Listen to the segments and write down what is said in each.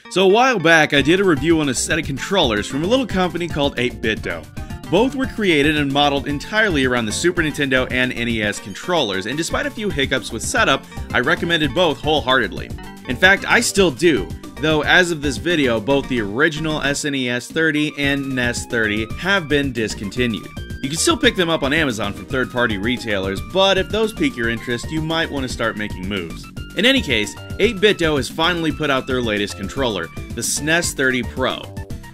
So a while back, I did a review on a set of controllers from a little company called 8BitDo. Both were created and modeled entirely around the Super Nintendo and NES controllers, and despite a few hiccups with setup, I recommended both wholeheartedly. In fact, I still do, though as of this video, both the original SNES30 and NES30 have been discontinued. You can still pick them up on Amazon from third-party retailers, but if those pique your interest, you might want to start making moves. In any case, 8BitDo has finally put out their latest controller, the SNES30 Pro.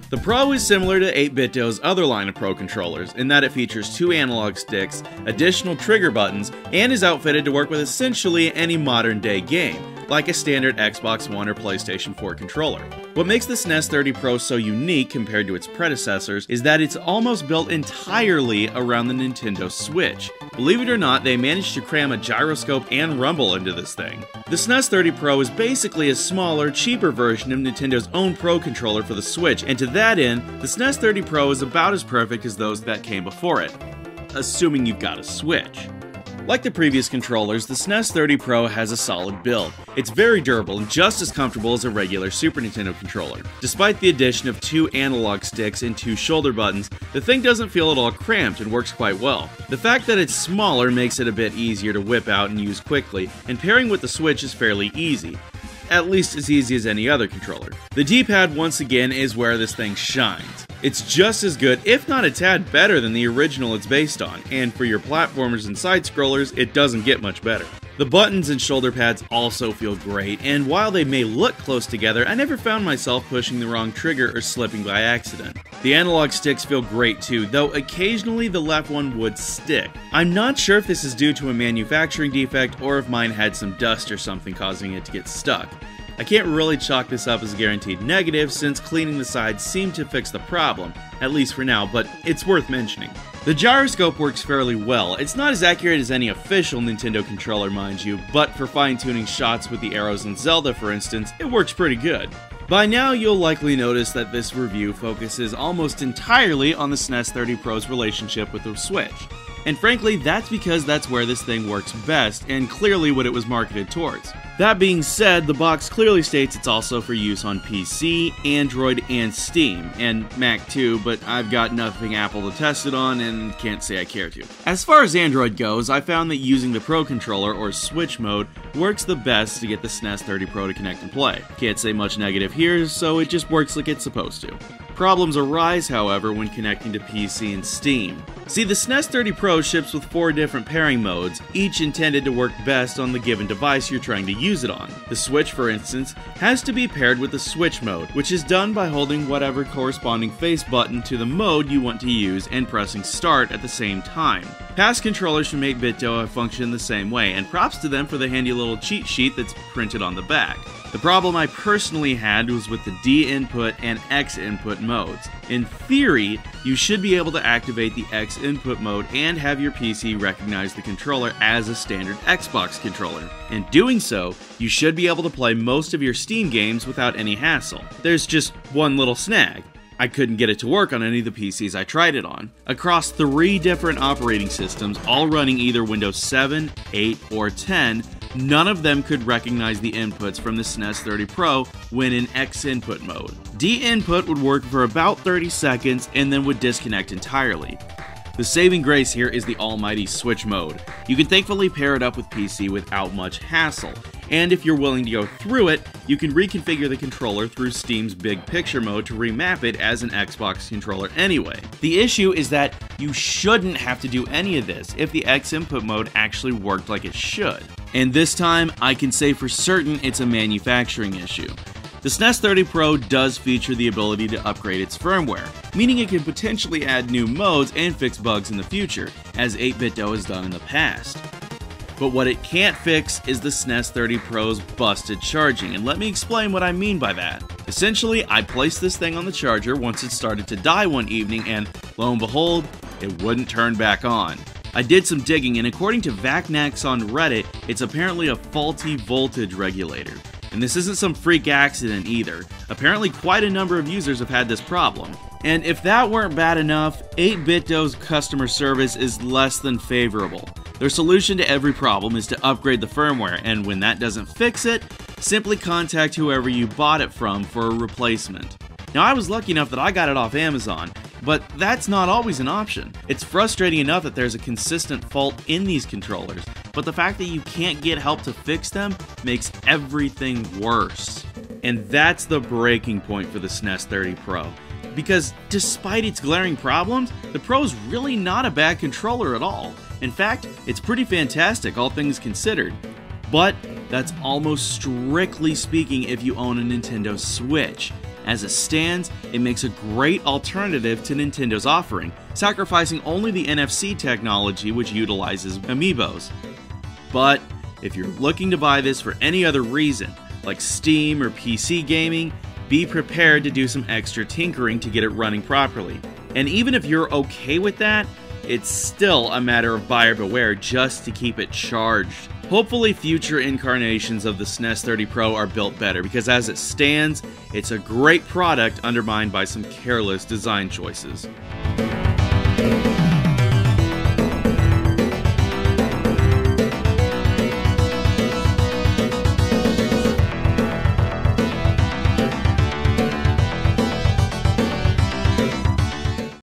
The Pro is similar to 8BitDo's other line of Pro controllers, in that it features 2 analog sticks, additional trigger buttons, and is outfitted to work with essentially any modern-day game, like a standard Xbox One or PlayStation 4 controller. What makes the SNES30 Pro so unique compared to its predecessors is that it's almost built entirely around the Nintendo Switch. Believe it or not, they managed to cram a gyroscope and rumble into this thing. The SNES30 Pro is basically a smaller, cheaper version of Nintendo's own Pro controller for the Switch, and to that end, the SNES30 Pro is about as perfect as those that came before it, assuming you've got a Switch. Like the previous controllers, the SNES30 Pro has a solid build. It's very durable and just as comfortable as a regular Super Nintendo controller. Despite the addition of 2 analog sticks and 2 shoulder buttons, the thing doesn't feel at all cramped and works quite well. The fact that it's smaller makes it a bit easier to whip out and use quickly, and pairing with the Switch is fairly easy. At least as easy as any other controller. The D-pad once again is where this thing shines. It's just as good, if not a tad better than the original it's based on, and for your platformers and side-scrollers, it doesn't get much better. The buttons and shoulder pads also feel great, and while they may look close together, I never found myself pushing the wrong trigger or slipping by accident. The analog sticks feel great too, though occasionally the left one would stick. I'm not sure if this is due to a manufacturing defect or if mine had some dust or something causing it to get stuck. I can't really chalk this up as a guaranteed negative since cleaning the sides seemed to fix the problem, at least for now, but it's worth mentioning. The gyroscope works fairly well. It's not as accurate as any official Nintendo controller, mind you, but for fine-tuning shots with the arrows in Zelda, for instance, it works pretty good. By now, you'll likely notice that this review focuses almost entirely on the SNES30 Pro's relationship with the Switch. And frankly, that's because that's where this thing works best, and clearly what it was marketed towards. That being said, the box clearly states it's also for use on PC, Android, and Steam, and Mac too, but I've got nothing Apple to test it on and can't say I care to. As far as Android goes, I found that using the Pro controller, or Switch mode, works the best to get the SNES30 Pro to connect and play. Can't say much negative here, so it just works like it's supposed to. Problems arise, however, when connecting to PC and Steam. See, the SNES30 Pro ships with 4 different pairing modes, each intended to work best on the given device you're trying to use it on. The Switch, for instance, has to be paired with the Switch mode, which is done by holding whatever corresponding face button to the mode you want to use and pressing start at the same time. Past controllers from 8BitDo have functioned the same way, and props to them for the handy little cheat sheet that's printed on the back. The problem I personally had was with the D input and X input modes. In theory, you should be able to activate the X input mode and have your PC recognize the controller as a standard Xbox controller. In doing so, you should be able to play most of your Steam games without any hassle. There's just one little snag. I couldn't get it to work on any of the PCs I tried it on. Across 3 different operating systems, all running either Windows 7, 8, or 10, none of them could recognize the inputs from the SNES30 Pro when in X input mode. D input would work for about 30 seconds and then would disconnect entirely. The saving grace here is the almighty Switch mode. You can thankfully pair it up with PC without much hassle, and if you're willing to go through it, you can reconfigure the controller through Steam's Big Picture mode to remap it as an Xbox controller anyway. The issue is that you shouldn't have to do any of this if the X input mode actually worked like it should. And this time, I can say for certain it's a manufacturing issue. The SNES30 Pro does feature the ability to upgrade its firmware, meaning it can potentially add new modes and fix bugs in the future, as 8BitDo has done in the past. But what it can't fix is the SNES30 Pro's busted charging, and let me explain what I mean by that. Essentially, I placed this thing on the charger once it started to die one evening, and lo and behold, it wouldn't turn back on. I did some digging, and according to VacNax on Reddit, it's apparently a faulty voltage regulator. And this isn't some freak accident either. Apparently quite a number of users have had this problem. And if that weren't bad enough, 8BitDo's customer service is less than favorable. Their solution to every problem is to upgrade the firmware, and when that doesn't fix it, simply contact whoever you bought it from for a replacement. Now, I was lucky enough that I got it off Amazon, but that's not always an option. It's frustrating enough that there's a consistent fault in these controllers, but the fact that you can't get help to fix them makes everything worse. And that's the breaking point for the SNES30 Pro. Because despite its glaring problems, the Pro is really not a bad controller at all. In fact, it's pretty fantastic, all things considered. But that's almost strictly speaking if you own a Nintendo Switch. As it stands, it makes a great alternative to Nintendo's offering, sacrificing only the NFC technology which utilizes amiibos. But if you're looking to buy this for any other reason, like Steam or PC gaming, be prepared to do some extra tinkering to get it running properly. And even if you're okay with that, it's still a matter of buyer beware just to keep it charged. Hopefully future incarnations of the SNES30 Pro are built better, because as it stands, it's a great product undermined by some careless design choices.